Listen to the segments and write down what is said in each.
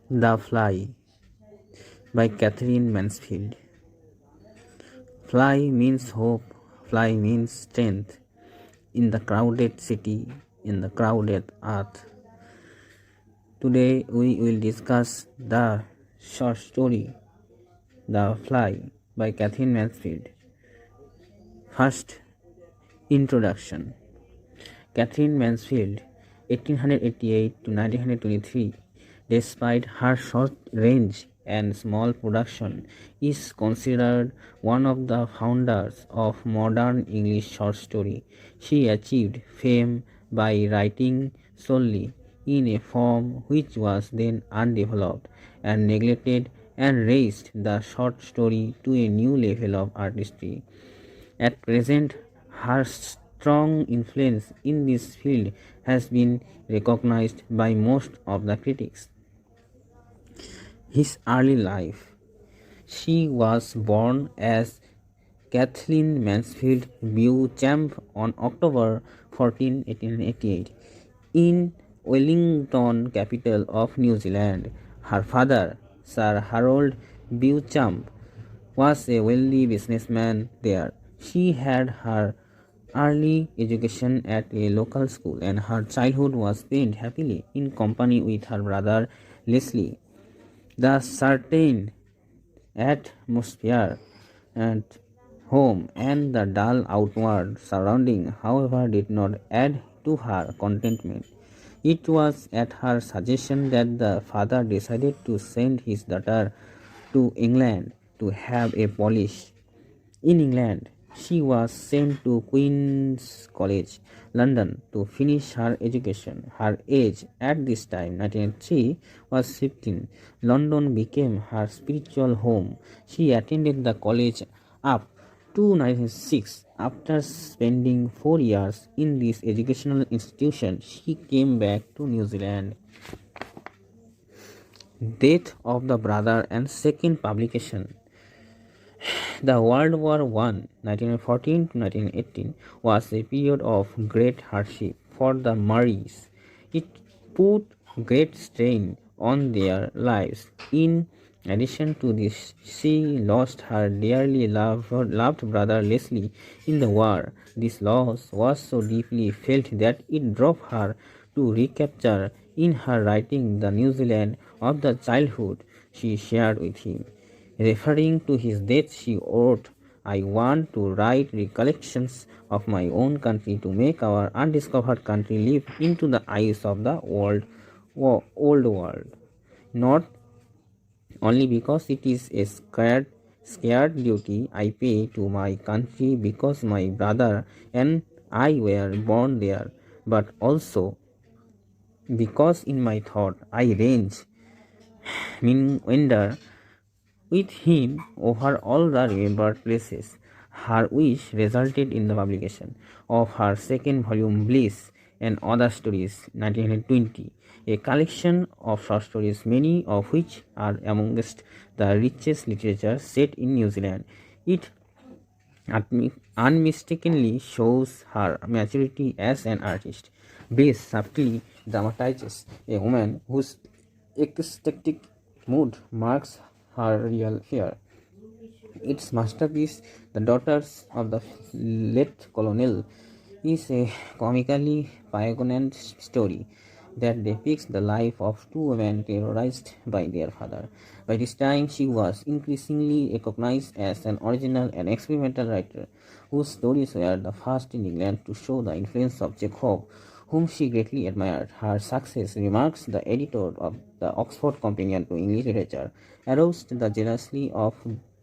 The Fly by Katherine Mansfield. Fly means hope, fly means strength. In the crowded city, in the crowded earth. Today we will discuss the short story The Fly by Katherine Mansfield. First, introduction. Katherine Mansfield, 1888 to 1923, despite her short range and small production, is considered one of the founders of modern English short story. She achieved fame by writing solely in a form which was then undeveloped and neglected, and raised the short story to a new level of artistry. At present, her strong influence in this field has been recognized by most of the critics. His early life. She was born as Kathleen Mansfield Beauchamp on October 14, 1888, in Wellington, capital of New Zealand. Her father, Sir Harold Beauchamp, was a wealthy businessman there. She had her early education at a local school, and her childhood was spent happily in company with her brother Leslie. The certain atmosphere at home and the dull outward surrounding, however, did not add to her contentment. It was at her suggestion that the father decided to send his daughter to England to have a polish. In England, she was sent to Queen's College, London, to finish her education. Her age at this time, 1903, was 15. London became her spiritual home. She attended the college up to 1906. After spending 4 years in this educational institution, she came back to New Zealand. Death of the brother and second publication. The World War I, 1914 to 1918, was a period of great hardship for the Murrays. It put great strain on their lives. In addition to this, she lost her dearly loved brother Leslie in the war. This loss was so deeply felt that it drove her to recapture in her writing the New Zealand of the childhood she shared with him. Referring to his death, she wrote, "I want to write recollections of my own country to make our undiscovered country live into the eyes of the old world, not only because it is a scared duty I pay to my country because my brother and I were born there, but also because in my thought I range, wonder with him over all the remembered places." Her wish resulted in the publication of her second volume, Bliss and Other Stories, 1920, a collection of short stories, many of which are amongst the richest literature set in New Zealand. It unmistakably shows her maturity as an artist. Bliss subtly dramatizes a woman whose ecstatic mood marks her real fear. Its masterpiece, The Daughters of the Late Colonel, is a comically poignant story that depicts the life of two women terrorized by their father. By this time, she was increasingly recognized as an original and experimental writer, whose stories were the first in England to show the influence of Chekhov, whom she greatly admired. Her success, remarks the editor of the Oxford Companion to English Literature, aroused the jealousy of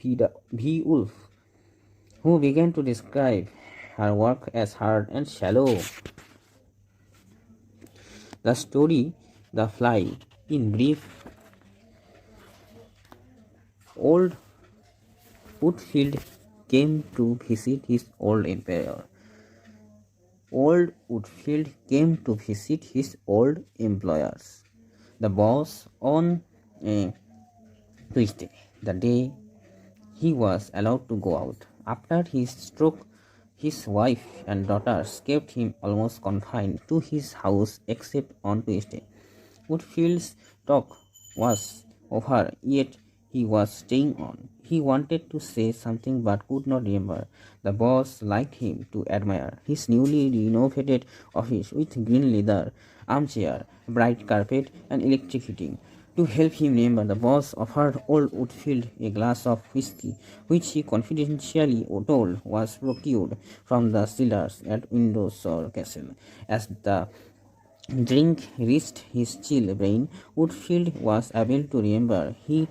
V. Woolf, who began to describe her work as hard and shallow. The story, The Fly, in brief. Old Woodfield came to visit his old employer. Old Woodfield came to visit his old employers, the boss, on a Tuesday, the day he was allowed to go out. After his stroke, his wife and daughters kept him almost confined to his house except on Tuesday. Woodfield's talk was over, yet he was staying on. He wanted to say something but could not remember. The boss liked him to admire his newly renovated office with green leather, armchair, bright carpet, and electric heating. To help him remember, the boss offered old Woodfield a glass of whisky, which he confidentially told was procured from the cellars at Windsor Castle. As the drink reached his chill brain, Woodfield was able to remember. He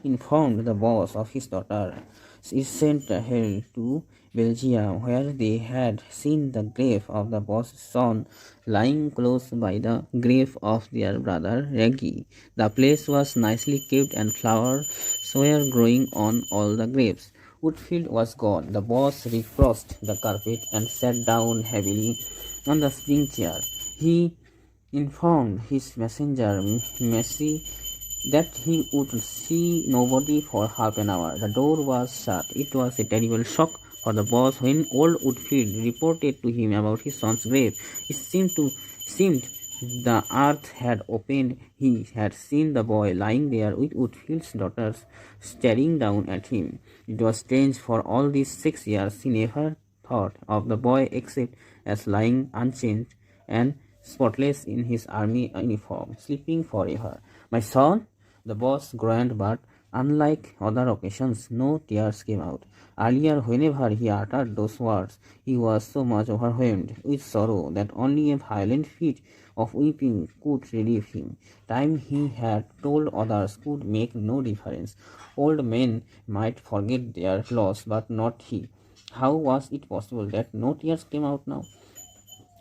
informed the boss of his daughter. She sent her to Belgium, where they had seen the grave of the boss's son lying close by the grave of their brother Reggie. The place was nicely kept and flowers were growing on all the graves. Woodfield was gone. The boss recrossed the carpet and sat down heavily on the spring chair. He informed his messenger, Messi, that he would see nobody for half an hour. The door was shut. It was a terrible shock for the boss when old Woodfield reported to him about his son's grave. It seemed the earth had opened. He had seen the boy lying there with Woodfield's daughters staring down at him. It was strange. For all these 6 years he never thought of the boy except as lying unchanged and spotless in his army uniform, sleeping forever. My son, the boss groaned, but unlike other occasions, no tears came out. Earlier, whenever he uttered those words, he was so much overwhelmed with sorrow that only a violent fit of weeping could relieve him. Time, he had told others, could make no difference. Old men might forget their loss, but not he. How was it possible that no tears came out now?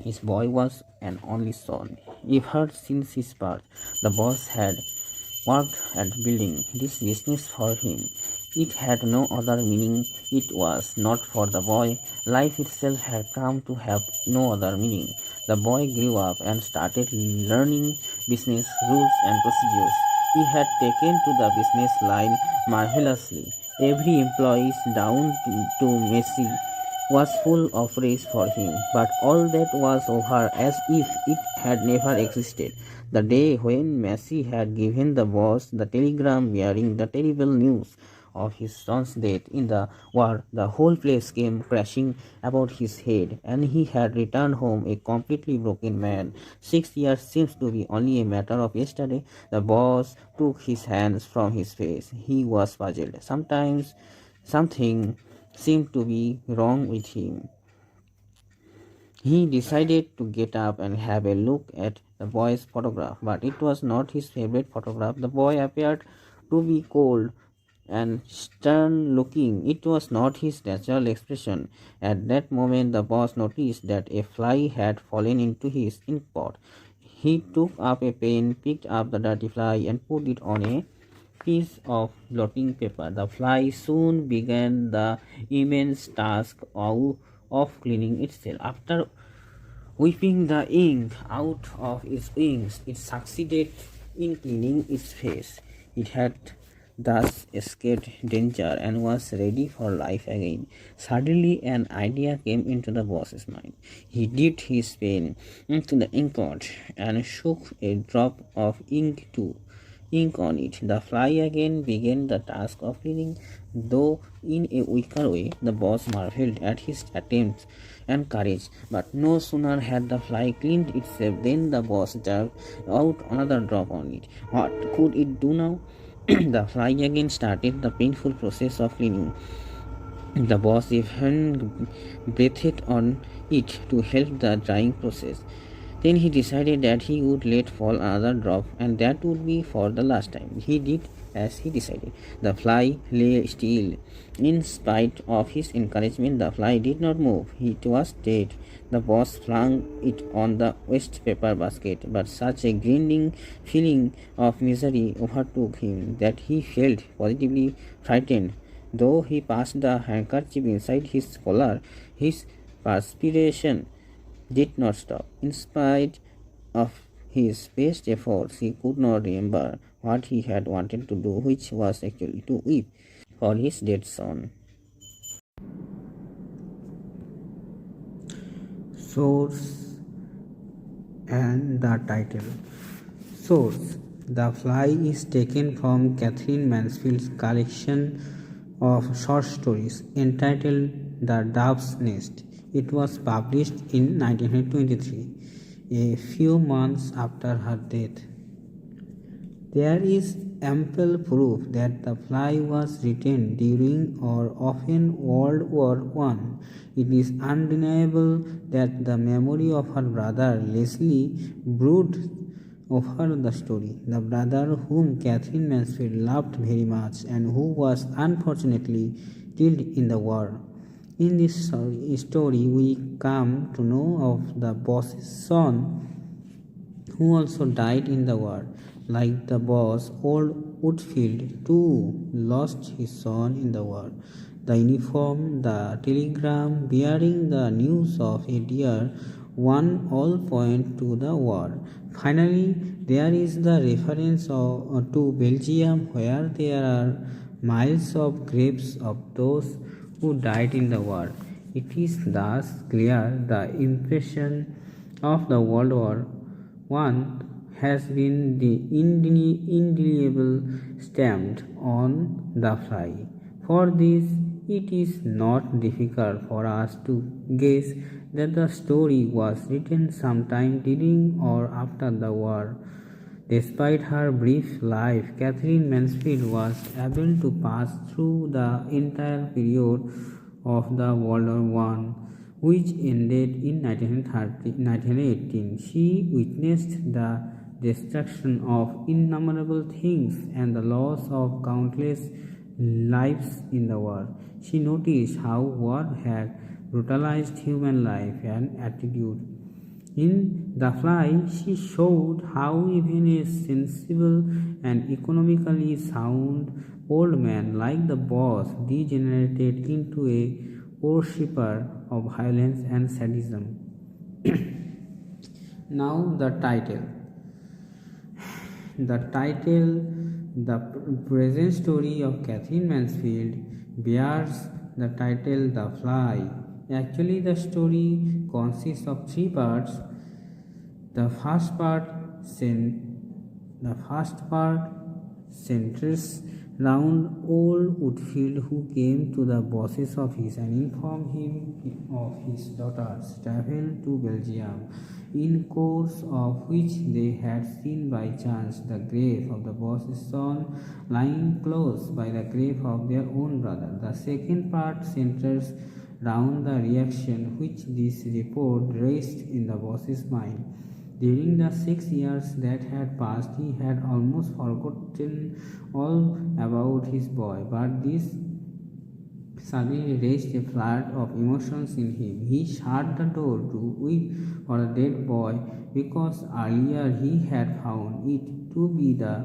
His boy was an only son. Ever since his birth, the boss had worked at building this business for him. It had no other meaning. It was not for the boy. Life itself had come to have no other meaning. The boy grew up and started learning business rules and procedures. He had taken to the business line marvelously. Every employee down to Messi was full of praise for him, but all that was over as if it had never existed. The day when Messi had given the boss the telegram bearing the terrible news of his son's death in the war, the whole place came crashing about his head, and he had returned home a completely broken man. 6 years seems to be only a matter of yesterday. The boss took his hands from his face. He was puzzled. Sometimes something seemed to be wrong with him. He decided to get up and have a look at the boy's photograph, but it was not his favorite photograph. The boy appeared to be cold and stern looking. It was not his natural expression. At that moment, the boss noticed that a fly had fallen into his ink pot. He took up a pen, picked up the dirty fly, and put it on a piece of blotting paper. The fly soon began the immense task of cleaning itself. After wiping the ink out of its wings, it succeeded in cleaning its face. It had thus escaped danger and was ready for life again. Suddenly, an idea came into the boss's mind. He dipped his pen into the ink pot and shook a drop of ink on it. The fly again began the task of cleaning, though in a weaker way. The boss marveled at his attempts and courage, but no sooner had the fly cleaned itself than the boss jerked out another drop on it. What could it do now? The fly again started the painful process of cleaning. The boss even breathed on it to help the drying process. Then he decided that he would let fall another drop, and that would be for the last time. He did as he decided. The fly lay still. In spite of his encouragement, the fly did not move. It was dead. The boss flung it on the waste paper basket, but such a grinding feeling of misery overtook him that he felt positively frightened. Though he passed the handkerchief inside his collar, his perspiration did not stop. In spite of his best efforts, he could not remember what he had wanted to do, which was actually to weep for his dead son. Source and the title. Source: The Fly is taken from Katherine Mansfield's collection of short stories entitled The Dove's Nest. It was published in 1923, a few months after her death. There is ample proof that The Fly was written during or often World War I. It is undeniable that the memory of her brother Leslie brewed over the story. The brother whom Katherine Mansfield loved very much and who was unfortunately killed in the war. In this story, we come to know of the boss's son who also died in the war. Like the boss, old Woodfield too lost his son in the war. The uniform, the telegram bearing the news of a dear one all point to the war. Finally, there is the reference to Belgium where there are miles of graves of those who died in the war. It is thus clear the impression of the World War I has been the indelible stamped on The Fly. For this, it is not difficult for us to guess that the story was written sometime during or after the war. Despite her brief life, Katherine Mansfield was able to pass through the entire period of the World War I, which ended in 1918. She witnessed the destruction of innumerable things and the loss of countless lives in the war. She noticed how war had brutalized human life and attitude. In The Fly, she showed how even a sensible and economically sound old man like the boss degenerated into a worshipper of violence and sadism. Now the title. The present story of Katherine Mansfield bears the title The Fly. Actually, the story consists of three parts. The first part centers round old Woodfield, who came to the boss's office and informed him of his daughter's travel to Belgium, in course of which they had seen by chance the grave of the boss's son lying close by the grave of their own brother. The second part centers round the reaction which this report raised in the boss's mind. During the 6 years that had passed, he had almost forgotten all about his boy, but this suddenly raised a flood of emotions in him. He shut the door to weep for the dead boy because earlier he had found it to be the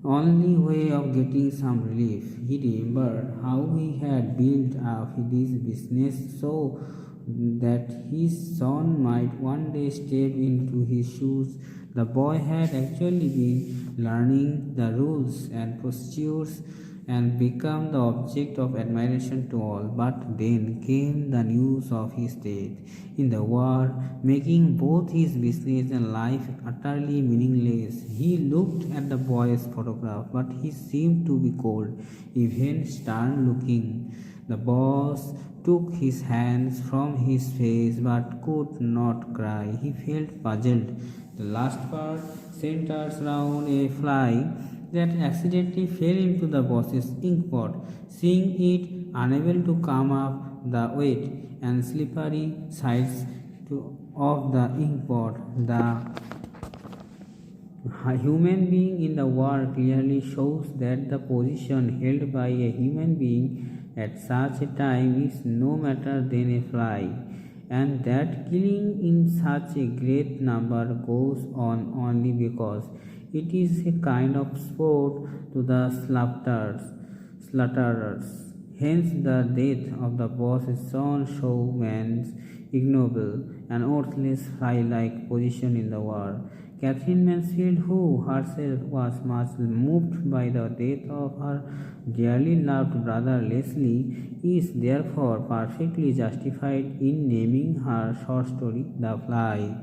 only way of getting some relief. He remembered how he had built up his business so that his son might one day step into his shoes. The boy had actually been learning the rules and procedures and become the object of admiration to all. But then came the news of his death in the war, making both his business and life utterly meaningless. He looked at the boy's photograph, but he seemed to be cold, even stern looking. The boss took his hands from his face but could not cry. He felt puzzled. The last part centers round a fly that accidentally fell into the boss's inkpot. Seeing it unable to come up the wet and slippery sides of the inkpot, the human being in the war clearly shows that the position held by a human being at such a time is no matter than a fly, and that killing in such a great number goes on only because it is a kind of sport to the slaughterers. Hence, the death of the boss's son shows man's ignoble and worthless fly-like position in the war. Katherine Mansfield, who herself was much moved by the death of her dearly loved brother Leslie, is therefore perfectly justified in naming her short story The Fly.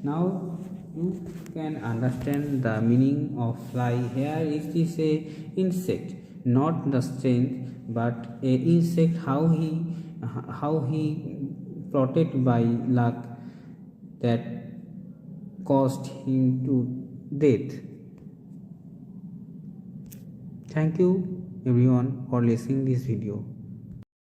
Now, you can understand the meaning of fly. Here it is a insect, not the strength, but a insect. How he plotted by luck that caused him to death. Thank you everyone for listening this video.